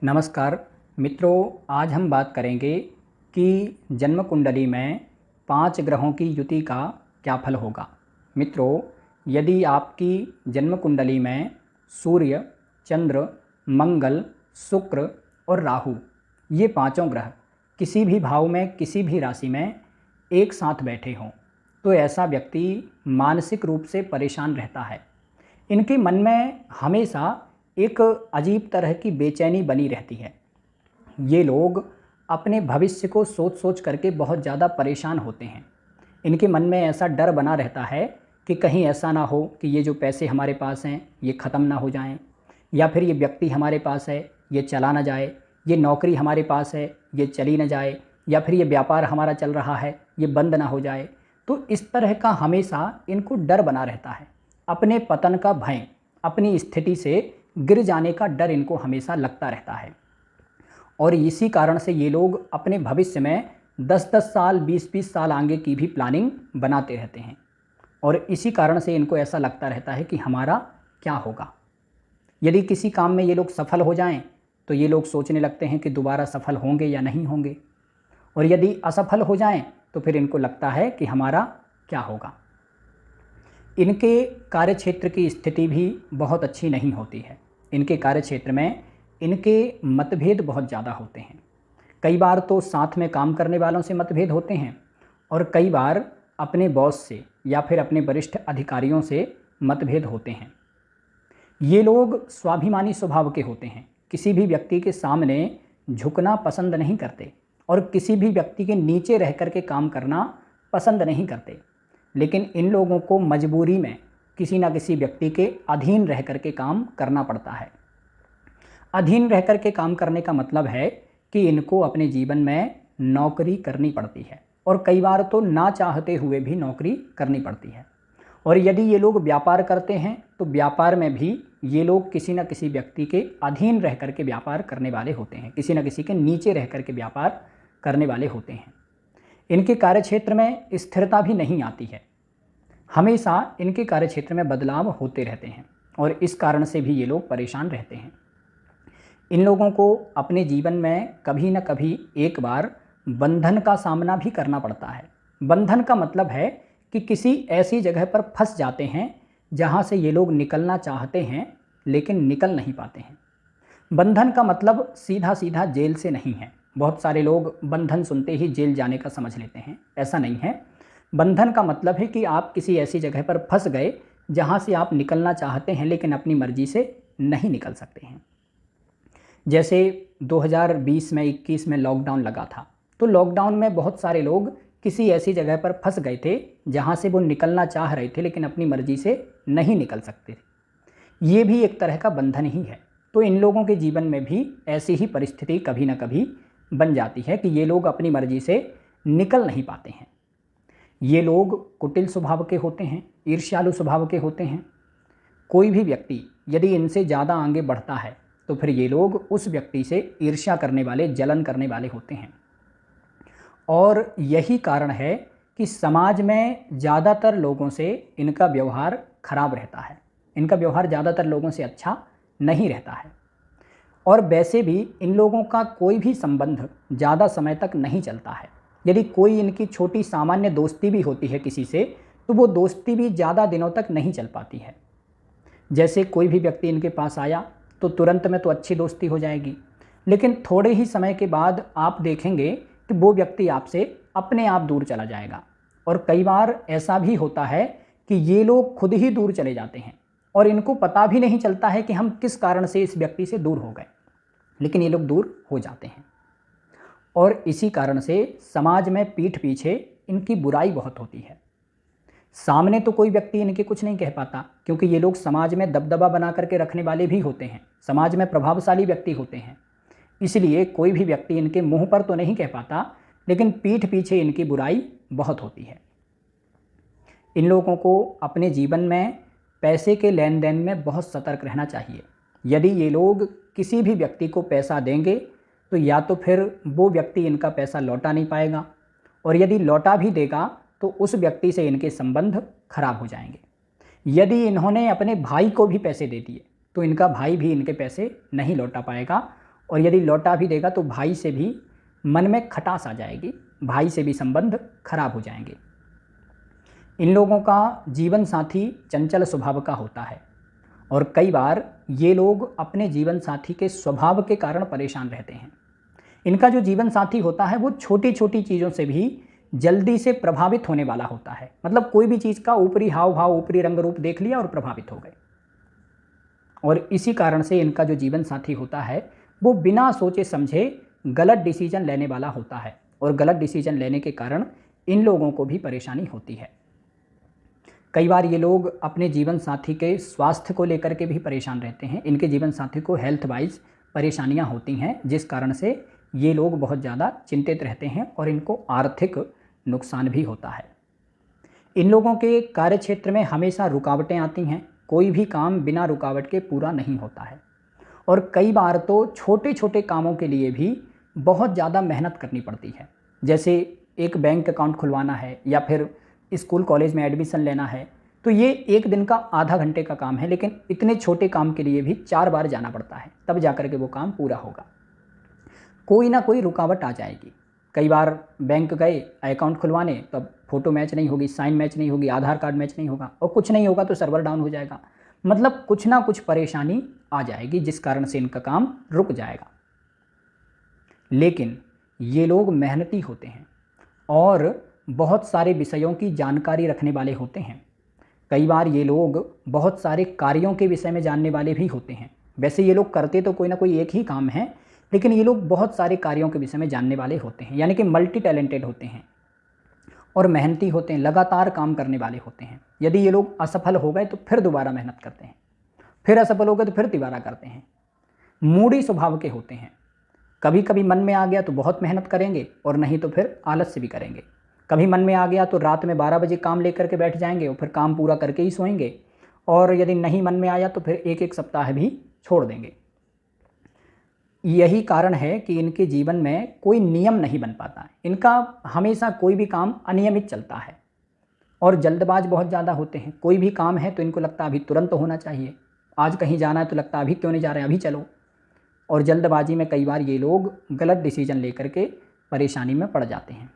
नमस्कार मित्रों, आज हम बात करेंगे कि जन्म कुंडली में 5 ग्रहों की युति का क्या फल होगा। मित्रों, यदि आपकी जन्म कुंडली में सूर्य, चंद्र, मंगल, शुक्र और राहु ये पांचों ग्रह किसी भी भाव में, किसी भी राशि में एक साथ बैठे हों तो ऐसा व्यक्ति मानसिक रूप से परेशान रहता है। इनके मन में हमेशा एक अजीब तरह की बेचैनी बनी रहती है। ये लोग अपने भविष्य को सोच सोच करके बहुत ज़्यादा परेशान होते हैं। इनके मन में ऐसा डर बना रहता है कि कहीं ऐसा ना हो कि ये जो पैसे हमारे पास हैं ये ख़त्म ना हो जाएं, या फिर ये व्यक्ति हमारे पास है ये चला ना जाए, ये नौकरी हमारे पास है ये चली ना जाए, या फिर ये व्यापार हमारा चल रहा है ये बंद ना हो जाए। तो इस तरह का हमेशा इनको डर बना रहता है। अपने पतन का भय, अपनी स्थिति से गिर जाने का डर इनको हमेशा लगता रहता है। और इसी कारण से ये लोग अपने भविष्य में 10-10 साल, 20-20 साल आगे की भी प्लानिंग बनाते रहते हैं। और इसी कारण से इनको ऐसा लगता रहता है कि हमारा क्या होगा। यदि किसी काम में ये लोग सफल हो जाएं तो ये लोग सोचने लगते हैं कि दोबारा सफल होंगे या नहीं होंगे, और यदि असफल हो जाएं तो फिर इनको लगता है कि हमारा क्या होगा। इनके कार्यक्षेत्र की स्थिति भी बहुत अच्छी नहीं होती है। इनके कार्यक्षेत्र में इनके मतभेद बहुत ज़्यादा होते हैं। कई बार तो साथ में काम करने वालों से मतभेद होते हैं, और कई बार अपने बॉस से या फिर अपने वरिष्ठ अधिकारियों से मतभेद होते हैं। ये लोग स्वाभिमानी स्वभाव के होते हैं। किसी भी व्यक्ति के सामने झुकना पसंद नहीं करते और किसी भी व्यक्ति के नीचे रह कर के काम करना पसंद नहीं करते। लेकिन इन लोगों को मजबूरी में किसी न किसी व्यक्ति के अधीन रह कर के काम करना पड़ता है। अधीन रह कर के काम करने का मतलब है कि इनको अपने जीवन में नौकरी करनी पड़ती है, और कई बार तो ना चाहते हुए भी नौकरी करनी पड़ती है। और यदि ये लोग व्यापार करते हैं तो व्यापार में भी ये लोग किसी न किसी व्यक्ति के अधीन रह कर के व्यापार करने वाले होते हैं, किसी न किसी के नीचे रह कर के व्यापार करने वाले होते हैं। इनके कार्यक्षेत्र में स्थिरता भी नहीं आती है। हमेशा इनके कार्यक्षेत्र में बदलाव होते रहते हैं, और इस कारण से भी ये लोग परेशान रहते हैं। इन लोगों को अपने जीवन में कभी न कभी एक बार बंधन का सामना भी करना पड़ता है। बंधन का मतलब है कि किसी ऐसी जगह पर फंस जाते हैं जहाँ से ये लोग निकलना चाहते हैं लेकिन निकल नहीं पाते हैं। बंधन का मतलब सीधा सीधा जेल से नहीं है। बहुत सारे लोग बंधन सुनते ही जेल जाने का समझ लेते हैं, ऐसा नहीं है। बंधन का मतलब है कि आप किसी ऐसी जगह पर फंस गए जहाँ से आप निकलना चाहते हैं लेकिन अपनी मर्जी से नहीं निकल सकते हैं। जैसे 2020 में 21 में लॉकडाउन लगा था, तो लॉकडाउन में बहुत सारे लोग किसी ऐसी जगह पर फंस गए थे जहाँ से वो निकलना चाह रहे थे लेकिन अपनी मर्जी से नहीं निकल सकते थे। ये भी एक तरह का बंधन ही है। तो इन लोगों के जीवन में भी ऐसी ही परिस्थिति कभी ना कभी बन जाती है कि ये लोग अपनी मर्जी से निकल नहीं पाते हैं। ये लोग कुटिल स्वभाव के होते हैं, ईर्ष्यालु स्वभाव के होते हैं। कोई भी व्यक्ति यदि इनसे ज़्यादा आगे बढ़ता है तो फिर ये लोग उस व्यक्ति से ईर्ष्या करने वाले, जलन करने वाले होते हैं। और यही कारण है कि समाज में ज़्यादातर लोगों से इनका व्यवहार खराब रहता है। इनका व्यवहार ज़्यादातर लोगों से अच्छा नहीं रहता है। और वैसे भी इन लोगों का कोई भी संबंध ज़्यादा समय तक नहीं चलता है। यदि कोई इनकी छोटी सामान्य दोस्ती भी होती है किसी से, तो वो दोस्ती भी ज़्यादा दिनों तक नहीं चल पाती है। जैसे कोई भी व्यक्ति इनके पास आया तो तुरंत में तो अच्छी दोस्ती हो जाएगी, लेकिन थोड़े ही समय के बाद आप देखेंगे कि वो व्यक्ति आपसे अपने आप दूर चला जाएगा। और कई बार ऐसा भी होता है कि ये लोग खुद ही दूर चले जाते हैं और इनको पता भी नहीं चलता है कि हम किस कारण से इस व्यक्ति से दूर हो गए, लेकिन ये लोग दूर हो जाते हैं। और इसी कारण से समाज में पीठ पीछे इनकी बुराई बहुत होती है। सामने तो कोई व्यक्ति इनके कुछ नहीं कह पाता, क्योंकि ये लोग समाज में दबदबा बना करके रखने वाले भी होते हैं, समाज में प्रभावशाली व्यक्ति होते हैं। इसलिए कोई भी व्यक्ति इनके मुंह पर तो नहीं कह पाता, लेकिन पीठ पीछे इनकी बुराई बहुत होती है। इन लोगों को अपने जीवन में पैसे के लेन देन में बहुत सतर्क रहना चाहिए। यदि ये लोग किसी भी व्यक्ति को पैसा देंगे तो या तो फिर वो व्यक्ति इनका पैसा लौटा नहीं पाएगा, और यदि लौटा भी देगा तो उस व्यक्ति से इनके संबंध खराब हो जाएंगे। यदि इन्होंने अपने भाई को भी पैसे दे दिए तो इनका भाई भी इनके पैसे नहीं लौटा पाएगा, और यदि लौटा भी देगा तो भाई से भी मन में खटास आ जाएगी, भाई से भी संबंध खराब हो जाएंगे। इन लोगों का जीवन साथी चंचल स्वभाव का होता है और कई बार ये लोग अपने जीवन साथी के स्वभाव के कारण परेशान रहते हैं। इनका जो जीवन साथी होता है वो छोटी छोटी चीज़ों से भी जल्दी से प्रभावित होने वाला होता है। मतलब कोई भी चीज़ का ऊपरी हाव भाव, ऊपरी रंग रूप देख लिया और प्रभावित हो गए। और इसी कारण से इनका जो जीवन साथी होता है वो बिना सोचे समझे गलत डिसीजन लेने वाला होता है और गलत डिसीजन लेने के कारण इन लोगों को भी परेशानी होती है। कई बार ये लोग अपने जीवन साथी के स्वास्थ्य को लेकर के भी परेशान रहते हैं। इनके जीवन साथी को हेल्थ वाइज परेशानियां होती हैं, जिस कारण से ये लोग बहुत ज़्यादा चिंतित रहते हैं और इनको आर्थिक नुकसान भी होता है। इन लोगों के कार्य क्षेत्र में हमेशा रुकावटें आती हैं। कोई भी काम बिना रुकावट के पूरा नहीं होता है और कई बार तो छोटे छोटे कामों के लिए भी बहुत ज़्यादा मेहनत करनी पड़ती है। जैसे एक बैंक अकाउंट खुलवाना है या फिर स्कूल कॉलेज में एडमिशन लेना है, तो ये एक दिन का आधा घंटे का काम है, लेकिन इतने छोटे काम के लिए भी 4 बार जाना पड़ता है, तब जाकर के वो काम पूरा होगा। कोई ना कोई रुकावट आ जाएगी। कई बार बैंक गए अकाउंट खुलवाने, तब फ़ोटो मैच नहीं होगी, साइन मैच नहीं होगी, आधार कार्ड मैच नहीं होगा और कुछ नहीं होगा तो सर्वर डाउन हो जाएगा। मतलब कुछ ना कुछ परेशानी आ जाएगी जिस कारण से इनका काम रुक जाएगा। लेकिन ये लोग मेहनती होते हैं और बहुत सारे विषयों की जानकारी रखने वाले होते हैं। कई बार ये लोग बहुत सारे कार्यों के विषय में जानने वाले भी होते हैं। वैसे ये लोग करते तो कोई ना कोई एक ही काम है, लेकिन ये लोग बहुत सारे कार्यों के विषय में जानने वाले होते हैं, यानी कि मल्टी टैलेंटेड होते हैं और मेहनती होते हैं, लगातार काम करने वाले होते हैं। यदि ये लोग असफल हो गए तो फिर दोबारा मेहनत करते हैं, फिर असफल हो गए तो फिर दोबारा करते हैं। मूडी स्वभाव के होते हैं। कभी कभी मन में आ गया तो बहुत मेहनत करेंगे और नहीं तो फिर आलस से भी करेंगे। कभी मन में आ गया तो रात में 12 बजे काम लेकर के बैठ जाएंगे और फिर काम पूरा करके ही सोएंगे, और यदि नहीं मन में आया तो फिर एक एक सप्ताह भी छोड़ देंगे। यही कारण है कि इनके जीवन में कोई नियम नहीं बन पाता है। इनका हमेशा कोई भी काम अनियमित चलता है और जल्दबाज बहुत ज़्यादा होते हैं। कोई भी काम है तो इनको लगता है अभी तुरंत होना चाहिए। आज कहीं जाना है तो लगता है अभी क्यों नहीं जा रहे हैं, अभी चलो। और जल्दबाजी में कई बार ये लोग गलत डिसीजन लेकर के परेशानी में पड़ जाते हैं।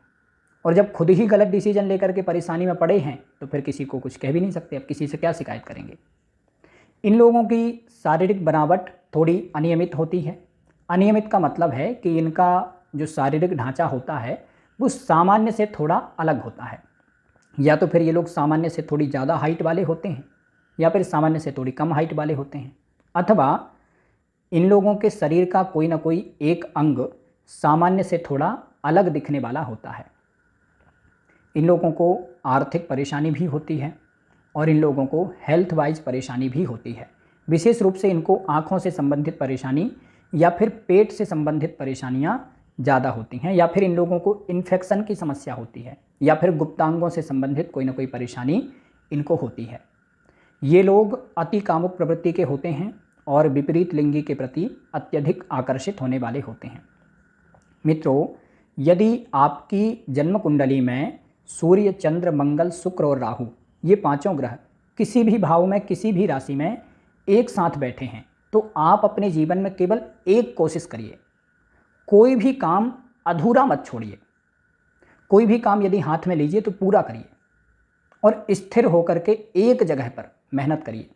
और जब खुद ही गलत डिसीजन लेकर के परेशानी में पड़े हैं तो फिर किसी को कुछ कह भी नहीं सकते, अब किसी से क्या शिकायत करेंगे। इन लोगों की शारीरिक बनावट थोड़ी अनियमित होती है। अनियमित का मतलब है कि इनका जो शारीरिक ढांचा होता है वो सामान्य से थोड़ा अलग होता है। या तो फिर ये लोग सामान्य से थोड़ी ज़्यादा हाइट वाले होते हैं या फिर सामान्य से थोड़ी कम हाइट वाले होते हैं, अथवा इन लोगों के शरीर का कोई ना कोई एक अंग सामान्य से थोड़ा अलग दिखने वाला होता है। इन लोगों को आर्थिक परेशानी भी होती है और इन लोगों को हेल्थ वाइज परेशानी भी होती है। विशेष रूप से इनको आँखों से संबंधित परेशानी या फिर पेट से संबंधित परेशानियाँ ज़्यादा होती हैं, या फिर इन लोगों को इन्फेक्शन की समस्या होती है, या फिर गुप्तांगों से संबंधित कोई ना कोई परेशानी इनको होती है। ये लोग अति कामुक प्रवृत्ति के होते हैं और विपरीत लिंगी के प्रति अत्यधिक आकर्षित होने वाले होते हैं। मित्रों, यदि आपकी जन्म कुंडली में सूर्य, चंद्र, मंगल, शुक्र और राहु, ये पांचों ग्रह किसी भी भाव में, किसी भी राशि में एक साथ बैठे हैं, तो आप अपने जीवन में केवल एक कोशिश करिए, कोई भी काम अधूरा मत छोड़िए। कोई भी काम यदि हाथ में लीजिए तो पूरा करिए और स्थिर होकर के एक जगह पर मेहनत करिए।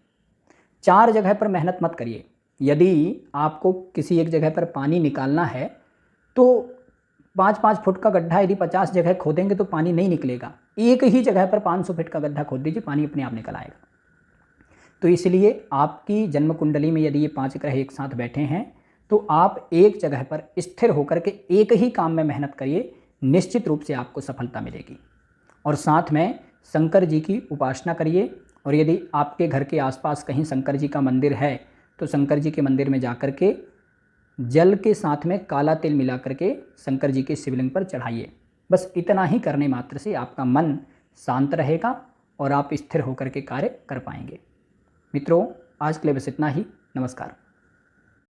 4 जगह पर मेहनत मत करिए। यदि आपको किसी एक जगह पर पानी निकालना है तो 5-5 फुट का गड्ढा यदि 50 जगह खोदेंगे तो पानी नहीं निकलेगा। एक ही जगह पर 500 फीट का गड्ढा खोद दीजिए, पानी अपने आप निकल आएगा। तो इसलिए आपकी जन्म कुंडली में यदि ये 5 ग्रह एक साथ बैठे हैं तो आप एक जगह पर स्थिर होकर के एक ही काम में मेहनत करिए, निश्चित रूप से आपको सफलता मिलेगी। और साथ में शंकर जी की उपासना करिए, और यदि आपके घर के आसपास कहीं शंकर जी का मंदिर है तो शंकर जी के मंदिर में जाकर के जल के साथ में काला तिल मिला करके शंकर जी के शिवलिंग पर चढ़ाइए। बस इतना ही करने मात्र से आपका मन शांत रहेगा और आप स्थिर होकर के कार्य कर पाएंगे। मित्रों, आज के लिए बस इतना ही। नमस्कार।